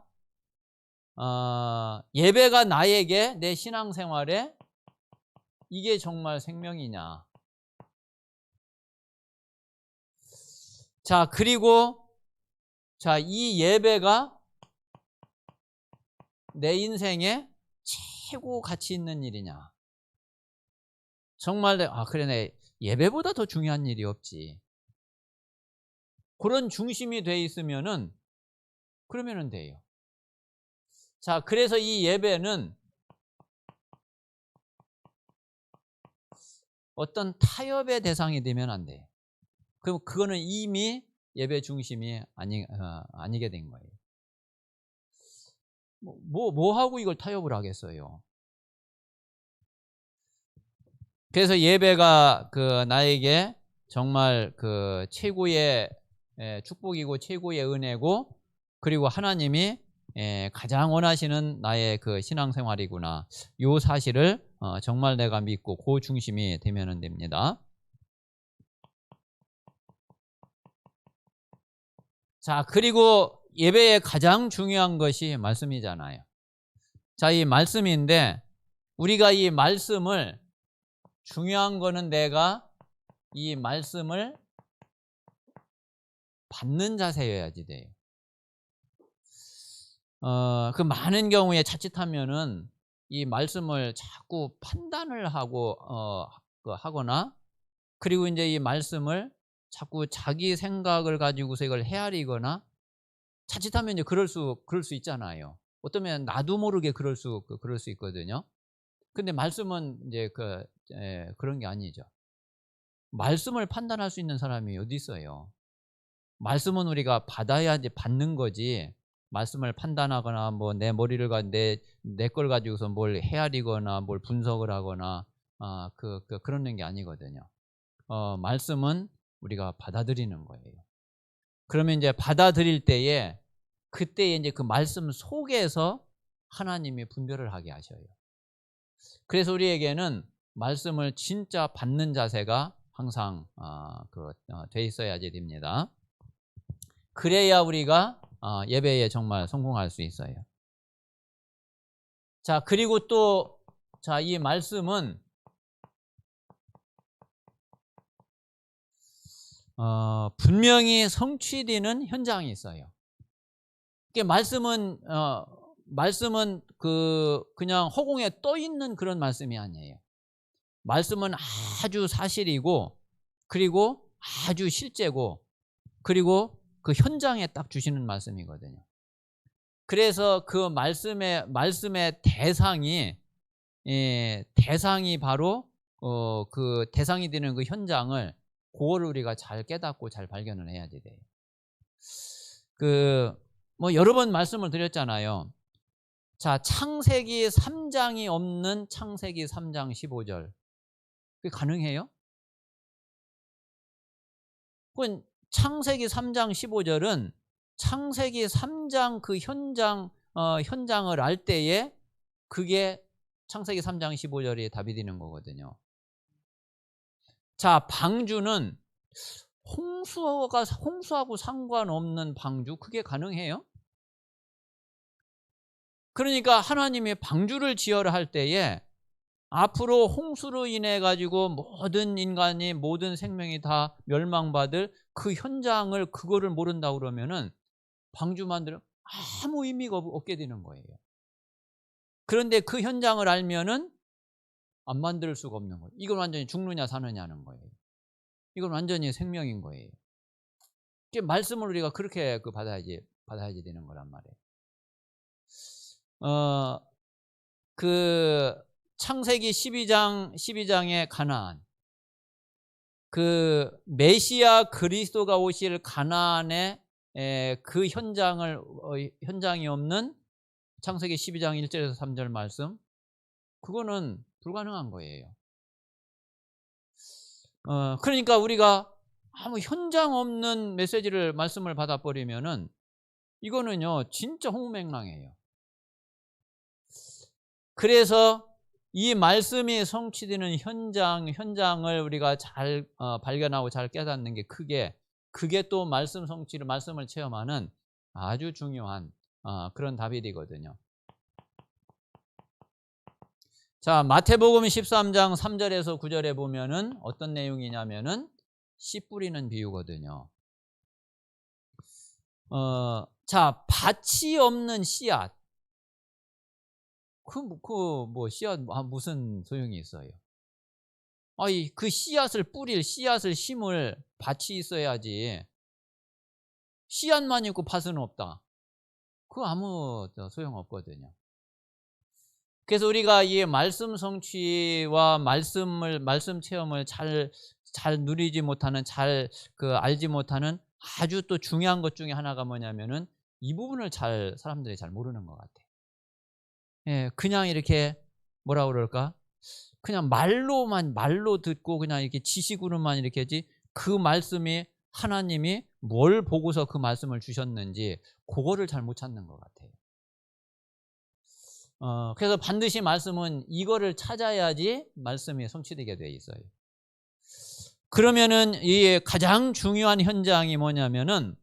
나에게 내 신앙생활에 이게 정말 생명이냐. 자, 그리고 자, 이 예배가 내 인생에 최고 가치 있는 일이냐. 정말 그래, 내 예배보다 더 중요한 일이 없지. 그런 중심이 돼 있으면은 그러면은 돼요. 자, 그래서 이 예배는 어떤 타협의 대상이 되면 안 돼요. 그럼 그거는 이미 예배 중심이 아니게 된 거예요. 뭐 하고 이걸 타협을 하겠어요. 그래서 예배가 나에게 정말 최고의 축복이고 최고의 은혜고, 그리고 하나님이 가장 원하시는 나의 신앙생활이구나. 이 사실을 정말 내가 믿고 그 중심이 되면 됩니다. 자, 그리고 예배의 가장 중요한 것이 말씀이잖아요. 자, 이 말씀인데 우리가 이 말씀을, 중요한 거는 내가 이 말씀을 받는 자세여야지 돼요. 그 많은 경우에 자칫하면은 이 말씀을 자꾸 판단을 하고 하거나, 그리고 이제 이 말씀을 자꾸 자기 생각을 가지고서 이걸 헤아리거나, 자칫하면 이제 그럴 수 있잖아요. 어쩌면 나도 모르게 그럴 수 있거든요. 근데 말씀은 이제 그런 게 아니죠. 말씀을 판단할 수 있는 사람이 어디 있어요? 말씀은 우리가 받아야지 받는 거지. 말씀을 판단하거나 뭐 내 머리를 내 걸 가지고서 뭘 헤아리거나 뭘 분석을 하거나 그러는 게 아니거든요. 말씀은 우리가 받아들이는 거예요. 그러면 이제 받아들일 때에 그때 이제 그 말씀 속에서 하나님이 분별을 하게 하셔요. 그래서 우리에게는 말씀을 진짜 받는 자세가 항상 돼 있어야지 됩니다. 그래야 우리가 예배에 정말 성공할 수 있어요. 자, 그리고 또 이 말씀은 분명히 성취되는 현장이 있어요. 말씀은 그냥 허공에 떠 있는 그런 말씀이 아니에요. 말씀은 아주 사실이고, 그리고 아주 실제고, 그리고 그 현장에 딱 주시는 말씀이거든요. 그래서 그 말씀의 대상이 바로 그 대상이 되는 그 현장을, 그거를 우리가 잘 깨닫고 잘 발견을 해야지 돼요. 여러 번 말씀을 드렸잖아요. 자, 창세기 3장이 없는 창세기 3장 15절. 그게 가능해요? 그건 창세기 3장 15절은 창세기 3장 그 현장을 알 때에 그게 창세기 3장 15절이 답이 되는 거거든요. 자, 방주는 홍수하고 상관없는 방주, 그게 가능해요? 그러니까 하나님이 방주를 지어라 할 때에 앞으로 홍수로 인해 가지고 모든 인간이, 모든 생명이 다 멸망받을 그 현장을, 그거를 모른다고 그러면은 방주 만들면 아무 의미가 없게 되는 거예요. 그런데 그 현장을 알면은 안 만들 수가 없는 거예요. 이건 완전히 죽느냐 사느냐는 거예요. 이건 완전히 생명인 거예요. 말씀을 우리가 그렇게 받아야지 되는 거란 말이에요. 어, 그 창세기 12장의 가나안, 그 메시아 그리스도가 오실 가나안의 그 현장이 없는 창세기 12장 1절에서 3절 말씀, 그거는 불가능한 거예요. 그러니까 우리가 아무 현장 없는 말씀을 받아버리면은 이거는요 진짜 홍맹랑해요. 그래서 이 말씀이 성취되는 현장을 우리가 잘 발견하고 잘 깨닫는 게 그게 또 말씀을 체험하는 아주 중요한 그런 다윗이거든요. 자, 마태복음 13장 3절에서 9절에 보면은 어떤 내용이냐면은 씨 뿌리는 비유거든요. 자, 밭이 없는 씨앗. 뭐 씨앗 무슨 소용이 있어요? 그 씨앗을 심을 밭이 있어야지. 씨앗만 있고 밭은 없다. 그거 아무 소용 없거든요. 그래서 우리가 이 말씀 성취와 말씀 체험을 잘 누리지 못하는, 알지 못하는 아주 또 중요한 것 중에 하나가 뭐냐면은 이 부분을 사람들이 잘 모르는 것 같아요. 예, 그냥 이렇게 뭐라 그럴까? 그냥 말로 듣고 그냥 이렇게 지식으로만 이렇게 하지, 그 말씀이 하나님이 뭘 보고서 그 말씀을 주셨는지 그거를 잘 못 찾는 것 같아요. 그래서 반드시 말씀은 이거를 찾아야지 말씀이 성취되게 돼 있어요. 그러면은 이 가장 중요한 현장이 뭐냐면은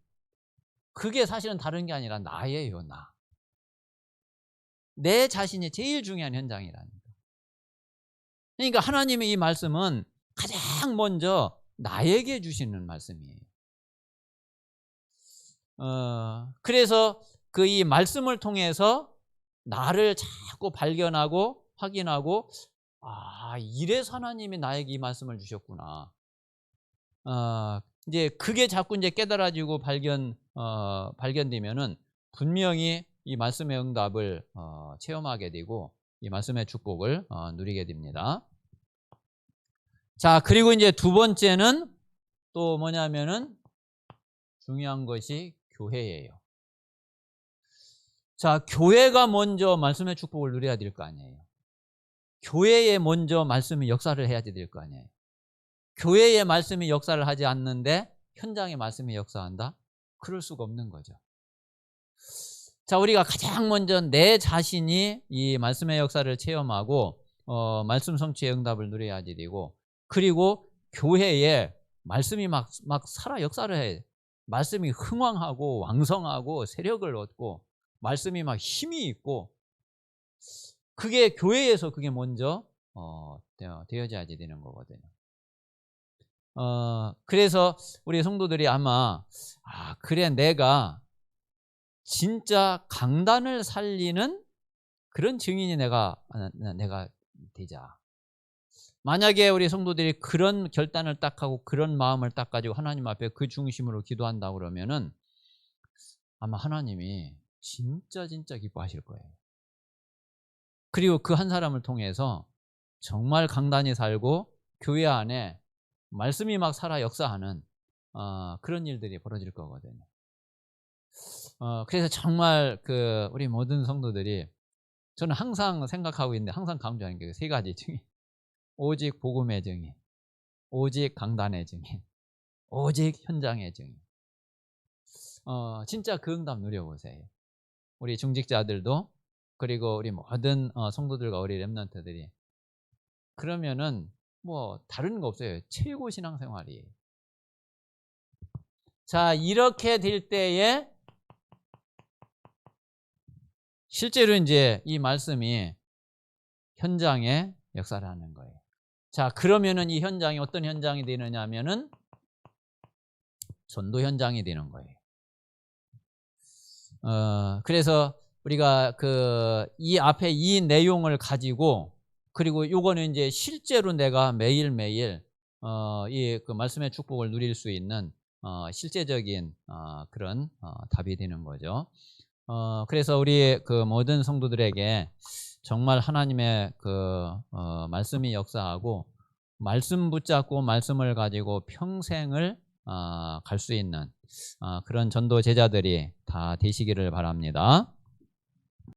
그게 사실은 다른 게 아니라 나예요. 내 자신이 제일 중요한 현장이라니까. 그러니까 하나님의 이 말씀은 가장 먼저 나에게 주시는 말씀이에요. 그래서 그 이 말씀을 통해서 나를 자꾸 발견하고 확인하고, 이래서 하나님이 나에게 이 말씀을 주셨구나. 이제 그게 자꾸 이제 깨달아지고 발견되면은 분명히 이 말씀의 응답을 체험하게 되고 이 말씀의 축복을 누리게 됩니다. 자, 그리고 이제 두 번째는 또 뭐냐면은 중요한 것이 교회예요. 자, 교회가 먼저 말씀의 축복을 누려야 될 거 아니에요. 교회에 먼저 말씀이 역사를 해야 될 거 아니에요. 교회의 말씀이 역사를 하지 않는데 현장의 말씀이 역사한다? 그럴 수가 없는 거죠. 자, 우리가 가장 먼저 내 자신이 이 말씀의 역사를 체험하고 말씀 성취의 응답을 누려야지 되고, 그리고 교회에 말씀이 막 살아 역사를 해. 말씀이 흥왕하고 왕성하고 세력을 얻고 말씀이 막 힘이 있고, 그게 교회에서 그게 먼저 되어져야지 되는 거거든요. 그래서 우리 성도들이 아마 그래, 내가 진짜 강단을 살리는 그런 증인이 내가 되자. 만약에 우리 성도들이 그런 결단을 딱 하고 그런 마음을 딱 가지고 하나님 앞에 그 중심으로 기도한다 그러면은 아마 하나님이 진짜 기뻐하실 거예요. 그리고 그 한 사람을 통해서 정말 강단이 살고 교회 안에 말씀이 막 살아 역사하는 그런 일들이 벌어질 거거든요. 그래서 정말 우리 모든 성도들이, 저는 항상 생각하고 있는데 항상 강조하는 게 세 가지 증인. 오직 복음의 증인, 오직 강단의 증인, 오직 현장의 증인. 진짜 그 응답 누려보세요. 우리 중직자들도, 그리고 우리 모든 성도들과 우리 렘넌트들이. 그러면은 뭐 다른 거 없어요. 최고 신앙생활이에요. 자, 이렇게 될 때에 실제로 이제 이 말씀이 현장에 역사를 하는 거예요. 자, 그러면은 이 현장이 어떤 현장이 되느냐 하면은 전도 현장이 되는 거예요. 그래서 우리가 이 앞에 이 내용을 가지고, 그리고 요거는 이제 실제로 내가 매일매일 이 말씀의 축복을 누릴 수 있는 실제적인 그런 답이 되는 거죠. 그래서 우리 그 모든 성도들에게 정말 하나님의 말씀이 역사하고 말씀 붙잡고 말씀을 가지고 평생을 갈 수 있는 그런 전도 제자들이 다 되시기를 바랍니다.